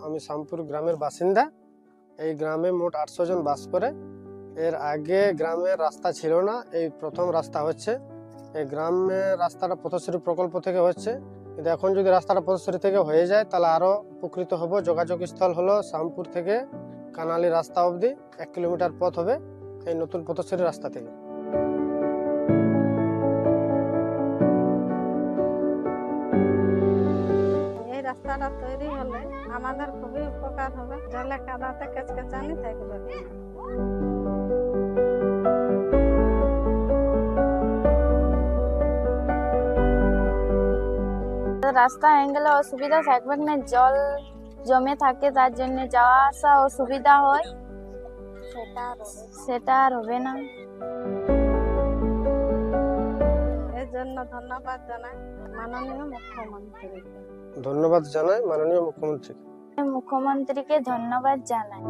আমি শ্যামপুর গ্রামের বাসিন্দা। এই গ্রামে মোট 800 জন বাস করে। এর আগে গ্রামের রাস্তা ছিল না, এই প্রথম রাস্তা হচ্ছে। এই গ্রামের রাস্তাটা পথশ্রী প্রকল্প থেকে হচ্ছে, কিন্তু এখন যদি রাস্তাটা পথশ্রী থেকে হয়ে যায় তাহলে আরো উপকৃত হব। যোগাযোগ স্থল হলো শ্যামপুর থেকে কানালি রাস্তা অবধি 1 কিলোমিটার পথ হবে এই নতুন পথশ্রী রাস্তা থেকে। এই রাস্তাটা তৈরি হলে আমাদের খুবই উপকার হবে, জলে কাদাতে কেচকেচানি থাকবে। রাস্তা হয়ে গেলে অসুবিধা থাকবে না, জল জমে থাকে তার জন্য যাওয়া আসা অসুবিধা হয়, সেটা আর হবে না। এর জন্য ধন্যবাদ জানাই মাননীয় মুখ্যমন্ত্রীকে। ধন্যবাদ জানাই মাননীয় মুখ্যমন্ত্রীকে। মুখ্যমন্ত্রীকে ধন্যবাদ জানাই।